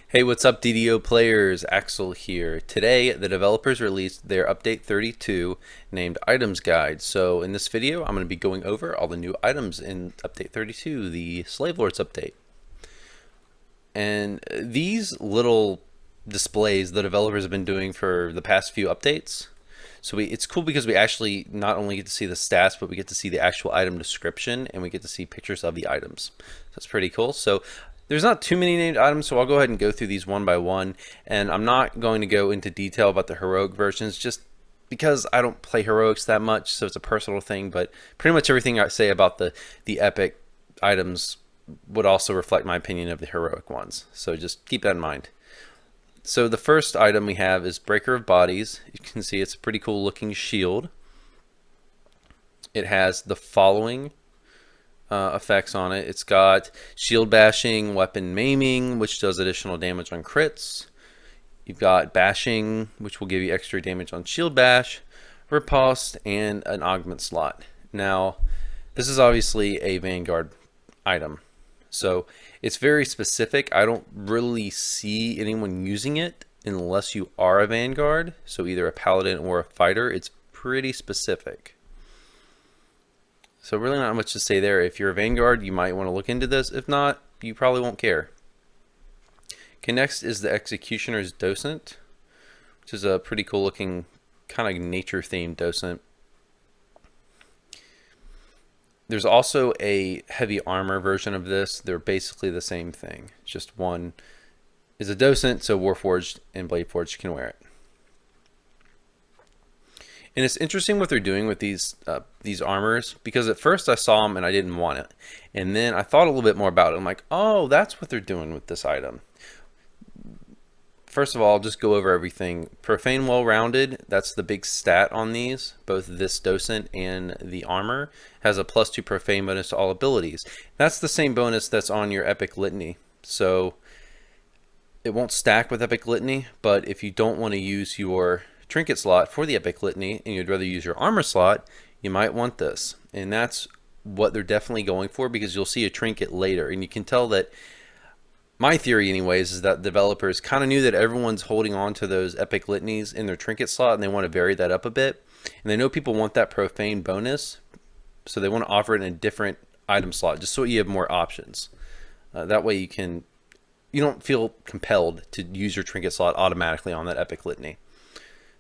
Hey, what's up, DDO players? Axel here. Today, the developers released their update 32 named Items Guide. So, in this video, I'm going to be going over all the new items in update 32, the Slave Lords update. And these little displays the developers have been doing for the past few updates. So it's cool because we actually not only get to see the stats, but we get to see the actual item description and we get to see pictures of the items. So that's pretty cool. So there's not too many named items, so I'll go ahead and go through these one by one. And I'm not going to go into detail about the heroic versions just because I don't play heroics that much, so it's a personal thing. But pretty much everything I say about the epic items would also reflect my opinion of the heroic ones. So just keep that in mind. So the first item we have is Breaker of Bodies. You can see it's a pretty cool looking shield. It has the following effects on it. It's got shield bashing, weapon maiming, which does additional damage on crits. You've got bashing, which will give you extra damage on shield bash, riposte, and an augment slot. Now, this is obviously a Vanguard item, so it's very specific. I don't really see anyone using it unless you are a Vanguard, so either a Paladin or a Fighter. It's pretty specific. So really not much to say there. If you're a Vanguard, you might want to look into this. If not, you probably won't care. Okay, next is the Executioner's Docent, which is a pretty cool looking kind of nature themed docent. There's also a heavy armor version of this. They're basically the same thing. Just one is a docent, so Warforged and Bladeforged can wear it. And it's interesting what they're doing with these armors, because at first I saw them and I didn't want it. And then I thought a little bit more about it. I'm like, oh, that's what they're doing with this item. First of all, I'll just go over everything. Profane Well-Rounded, that's the big stat on these. Both this docent and the armor has a +2 profane bonus to all abilities. That's the same bonus that's on your Epic Litany. So it won't stack with Epic Litany, but if you don't want to use your trinket slot for the Epic Litany and you'd rather use your armor slot, you might want this. And that's what they're definitely going for, because you'll see a trinket later. And you can tell that, my theory anyways, is that developers kind of knew that everyone's holding on to those Epic Litanies in their trinket slot and they want to vary that up a bit. And they know people want that profane bonus, so they want to offer it in a different item slot just so you have more options. That way you don't feel compelled to use your trinket slot automatically on that Epic Litany.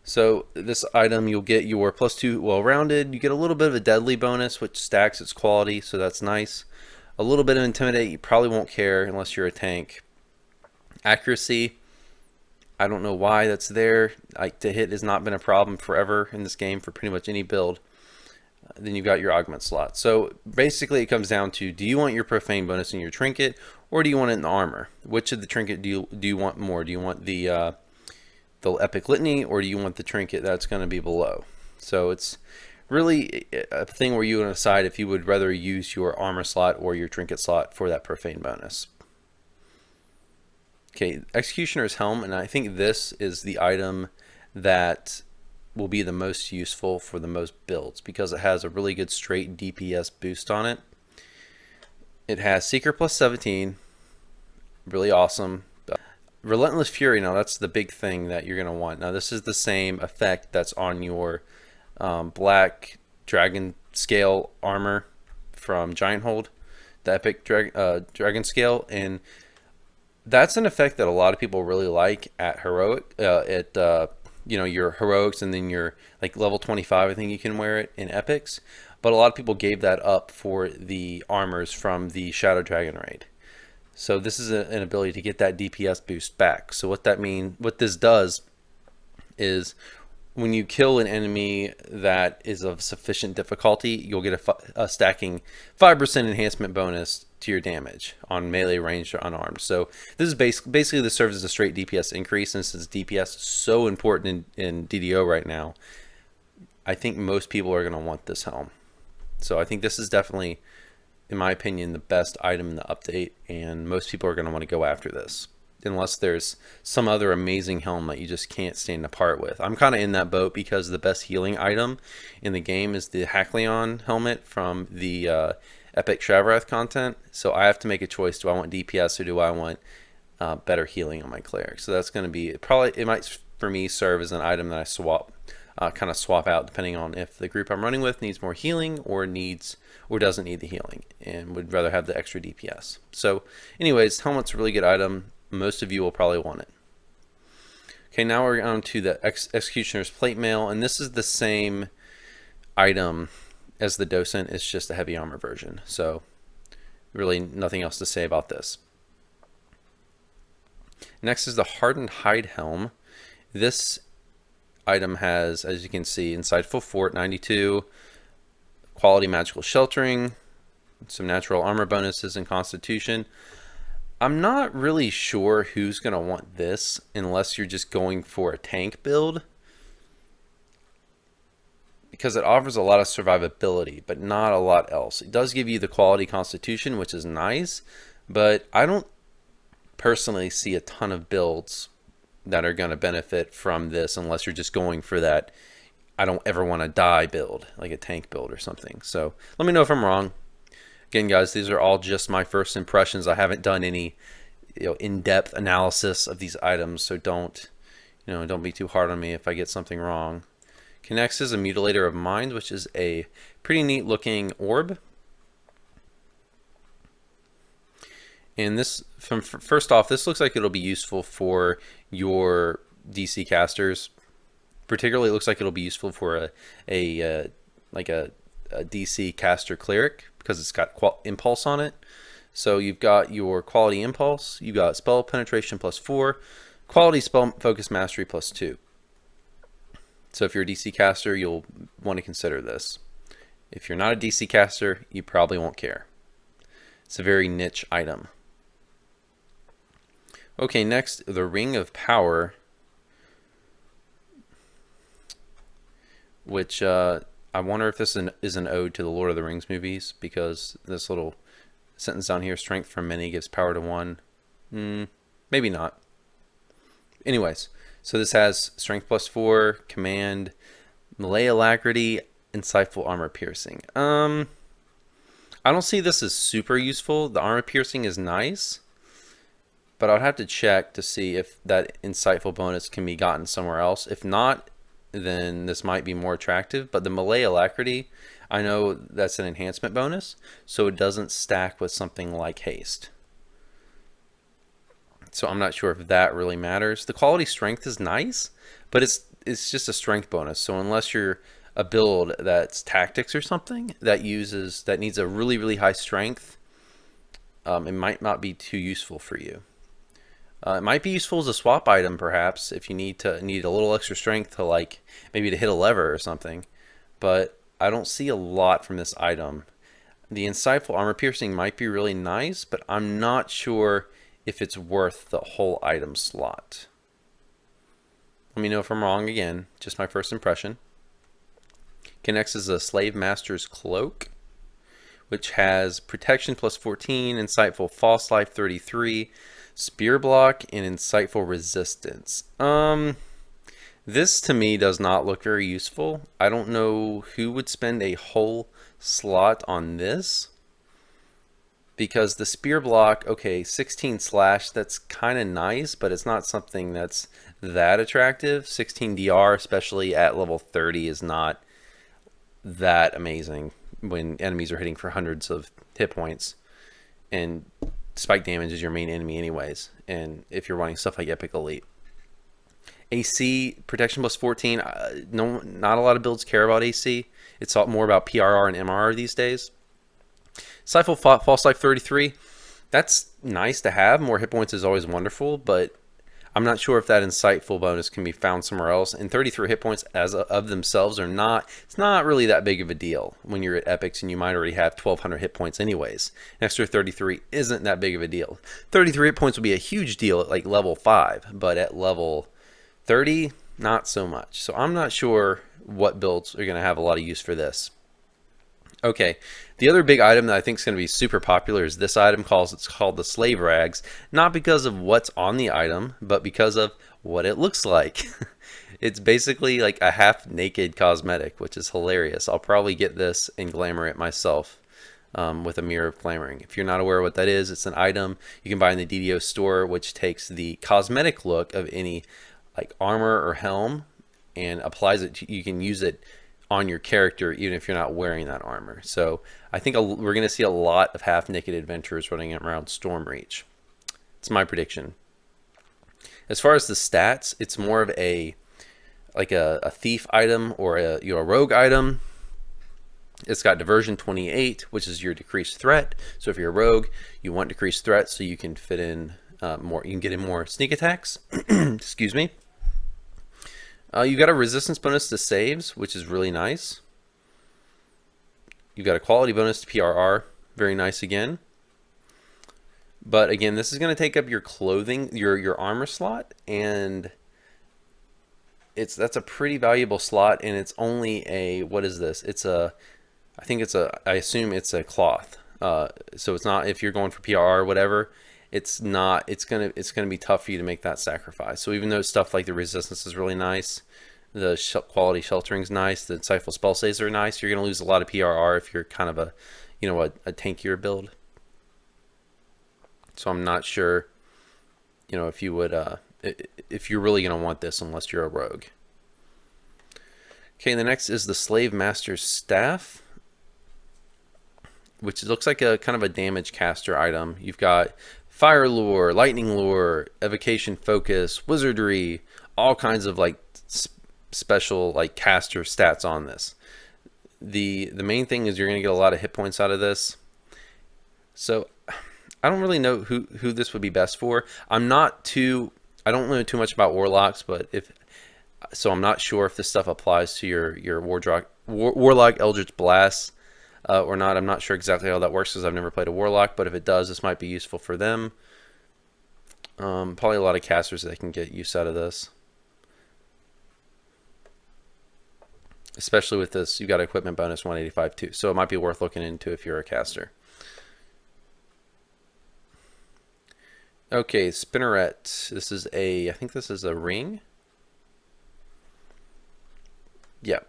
So this item, you'll get your +2 well-rounded. You get a little bit of a deadly bonus, which stacks its quality, so that's nice. A little bit of intimidate, you probably won't care unless you're a tank. Accuracy, I don't know why that's there. To hit has not been a problem forever in this game for pretty much any build. Then you've got your augment slot. So basically it comes down to, do you want your profane bonus in your trinket, or do you want it in the armor? Which of the trinket do you want more? Do you want the Epic Litany, or do you want the trinket that's going to be below? So it's really a thing where you want to decide if you would rather use your armor slot or your trinket slot for that profane bonus. Okay, Executioner's Helm, and I think this is the item that will be the most useful for the most builds, because it has a really good straight DPS boost on it. It has Seeker +17, really awesome. Relentless Fury, now that's the big thing that you're going to want. Now this is the same effect that's on your black dragon scale armor from Giant Hold, the epic dragon scale, and that's an effect that a lot of people really like at heroic, your heroics, and then your like level 25, I think you can wear it in epics, but a lot of people gave that up for the armors from the Shadow Dragon raid. So this is an ability to get that DPS boost back. So what this does is, when you kill an enemy that is of sufficient difficulty, you'll get a stacking 5% enhancement bonus to your damage on melee, ranged, or unarmed. So this is basically this serves as a straight DPS increase, and since DPS is so important in DDO right now, I think most people are going to want this helm. So I think this is definitely, in my opinion, the best item in the update, and most people are going to want to go after this, unless there's some other amazing helm that you just can't stand apart with. I'm kind of in that boat, because the best healing item in the game is the Hakleon helmet from the Epic Shavarath content. So I have to make a choice. Do I want DPS or do I want better healing on my cleric. So that's going to be probably, it might for me serve as an item that I kind of swap out depending on if the group I'm running with needs more healing or doesn't need the healing and would rather have the extra DPS. So anyways, helmet's a really good item. Most of you will probably want it. Okay, now we're on to the Executioner's Plate Mail, and this is the same item as the Docent. It's just a heavy armor version. So really nothing else to say about this. Next is the Hardened Hide Helm. This item has, as you can see, Insightful Fort 92, Quality Magical Sheltering, some natural armor bonuses, and Constitution. I'm not really sure who's going to want this unless you're just going for a tank build, because it offers a lot of survivability, but not a lot else. It does give you the Quality Constitution, which is nice, but I don't personally see a ton of builds that are going to benefit from this unless you're just going for that I don't ever want to die build, like a tank build or something. So let me know if I'm wrong. Again, guys, these are all just my first impressions. I haven't done any in-depth analysis of these items, so don't be too hard on me if I get something wrong. Okay, next is a Mutilator of Minds, which is a pretty neat looking orb. And this, first off, this looks like it'll be useful for your DC casters. Particularly, it looks like it'll be useful for a DC caster cleric, because it's got impulse on it. So you've got your quality impulse, you've got spell penetration +4, quality spell focus mastery +2. So if you're a DC caster, you'll want to consider this. If you're not a DC caster, you probably won't care. It's a very niche item. Okay, next, the Ring of Power, which I wonder if this is an ode to the Lord of the Rings movies, because this little sentence down here, strength from many gives power to one. Maybe not. Anyways, so this has strength +4, command, melee alacrity, insightful armor piercing. I don't see this as super useful. The armor piercing is nice, but I'd have to check to see if that insightful bonus can be gotten somewhere else. If not, then this might be more attractive. But the melee alacrity, I know that's an enhancement bonus, so it doesn't stack with something like haste. So I'm not sure if that really matters. The quality strength is nice, but it's just a strength bonus. So unless you're a build that's tactics or something that needs a really high strength, it might not be too useful for you. It might be useful as a swap item, perhaps, if you need a little extra strength to maybe to hit a lever or something. But I don't see a lot from this item. The insightful armor piercing might be really nice, but I'm not sure if it's worth the whole item slot. Let me know if I'm wrong again, just my first impression. Okay, next is a Slave Master's Cloak, which has protection +14, insightful false life 33, spear block, and insightful resistance. This to me does not look very useful. I don't know who would spend a whole slot on this, because the spear block, okay, 16 slash, that's kind of nice, but it's not something that's that attractive. 16 DR, especially at level 30, is not that amazing when enemies are hitting for hundreds of hit points, and spike damage is your main enemy anyways, and if you're running stuff like Epic Elite. AC, protection +14, not a lot of builds care about AC. It's more about PRR and MRR these days. Insightful false life 33, that's nice to have. More hit points is always wonderful, but I'm not sure if that insightful bonus can be found somewhere else. And 33 hit points as of themselves it's not really that big of a deal when you're at epics and you might already have 1200 hit points anyways. An extra 33 isn't that big of a deal. 33 hit points would be a huge deal at level 5, but at level 30, not so much. So I'm not sure what builds are going to have a lot of use for this. Okay, the other big item that I think is going to be super popular is this item. It's called the Slave Rags, not because of what's on the item, but because of what it looks like. It's basically like a half-naked cosmetic, which is hilarious. I'll probably get this and glamour it myself with a Mirror of Clamoring. If you're not aware of what that is, it's an item you can buy in the DDO store, which takes the cosmetic look of any like armor or helm and applies it you can use it on your character even if you're not wearing that armor. So I think we're going to see a lot of half-naked adventurers running around Stormreach. It's my prediction. As far as the stats, it's more of a thief item or a rogue item. It's got diversion 28, which is your decreased threat. So if you're a rogue, you want decreased threat so you can fit in more. You can get in more sneak attacks. Excuse me. You got a resistance bonus to saves, which is really nice. You got a quality bonus to PRR, very nice again. But again, this is going to take up your clothing, your armor slot, and that's a pretty valuable slot. And it's only a, what is this? It's a, I assume it's a cloth. So it's not, if you're going for PRR or whatever, it's not, it's gonna be tough for you to make that sacrifice. So even though stuff like the resistance is really nice, the quality sheltering is nice, the insightful spell saves are nice, you're gonna lose a lot of PRR if you're kind of a tankier build. So I'm not sure, if you would, if you're really gonna want this unless you're a rogue. Okay, the next is the Slave Master's Staff, which looks like a kind of a damage caster item. You've got Fire Lure, Lightning Lure, Evocation Focus, Wizardry, all kinds of like special like caster stats on this. The main thing is you're going to get a lot of hit points out of this. So I don't really know who this would be best for. I don't know too much about Warlocks, but I'm not sure if this stuff applies to your Warlock Eldritch Blast or not. I'm not sure exactly how that works because I've never played a Warlock, but if it does, this might be useful for them. Probably a lot of casters that can get use out of this. Especially with this, you've got equipment bonus 185 too, so it might be worth looking into if you're a caster. Okay, Spinneret. This is I think this is a ring. Yeah.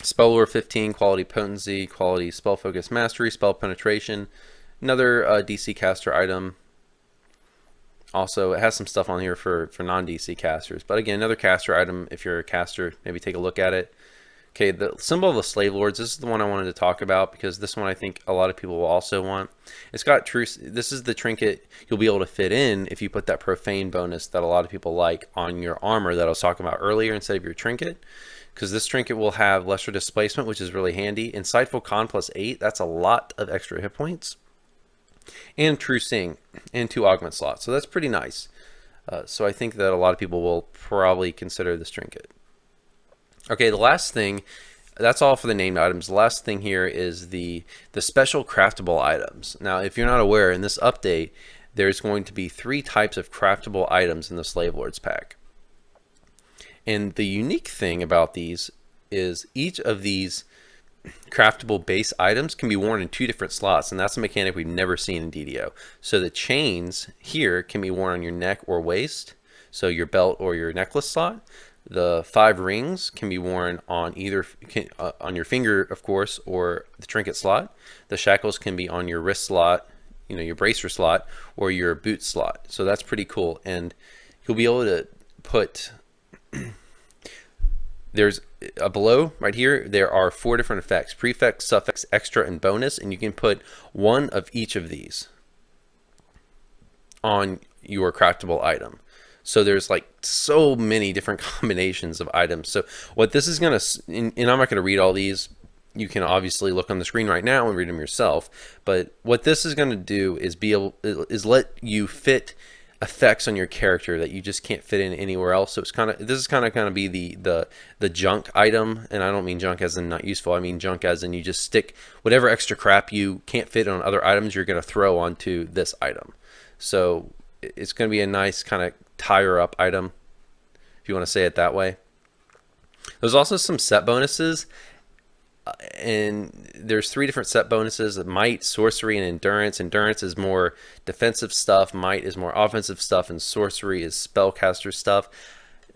Spell Lure 15, quality potency, quality spell focus mastery, spell penetration. Another DC caster item. Also, it has some stuff on here for non-DC casters. But again, another caster item. If you're a caster, maybe take a look at it. Okay, the symbol of the Slave Lords. This is the one I wanted to talk about because this one I think a lot of people will also want. It's got this is the trinket you'll be able to fit in if you put that profane bonus that a lot of people like on your armor that I was talking about earlier instead of your trinket. Because this trinket will have lesser displacement, which is really handy. Insightful Con +8, that's a lot of extra hit points. And True Seeing, and 2 augment slots. So that's pretty nice. So I think that a lot of people will probably consider this trinket. Okay, the last thing, that's all for the named items. The last thing here is the special craftable items. Now, if you're not aware, in this update, there's going to be 3 types of craftable items in the Slave Lords pack. And the unique thing about these is each of these craftable base items can be worn in 2 different slots, and that's a mechanic we've never seen in DDO. So the chains here can be worn on your neck or waist, so your belt or your necklace slot. The 5 rings can be worn on either on your finger, of course, or the trinket slot. The shackles can be on your wrist slot, your bracer slot, or your boot slot. So that's pretty cool, and you'll be able to put. There's below right here, there are 4 different effects: prefix, suffix, extra, and bonus, and you can put one of each of these on your craftable item. So there's like so many different combinations of items. So what this is going to, and I'm not going to read all these, you can obviously look on the screen right now and read them yourself, but what this is going to do is let you fit effects on your character that you just can't fit in anywhere else. So this is kind of going to be the junk item, and I don't mean junk as in not useful. I mean junk as in you just stick whatever extra crap you can't fit on other items, you're going to throw onto this item. So it's going to be a nice kind of tire up item, if you want to say it that way. There's also some set bonuses, and there's 3 different set bonuses: might, sorcery, and endurance. Endurance is more defensive stuff, might is more offensive stuff, and sorcery is spellcaster stuff.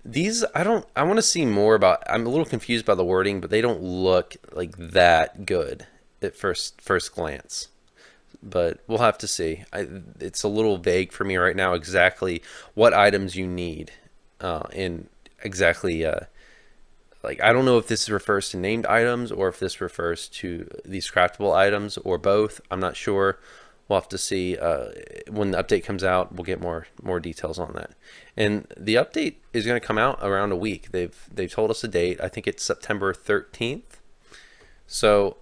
These I want to see more about. I'm a little confused by the wording, but they don't look like that good. at first glance, but we'll have to see. It's a little vague for me right now exactly what items you need, and exactly like I don't know if this refers to named items or if this refers to these craftable items or both. I'm not sure. We'll have to see when the update comes out. We'll get more details on that. And the update is going to come out around a week. They've told us a date. I think it's September 13th. So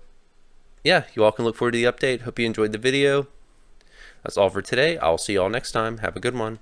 yeah, you all can look forward to the update. Hope you enjoyed the video. That's all for today. I'll see you all next time. Have a good one.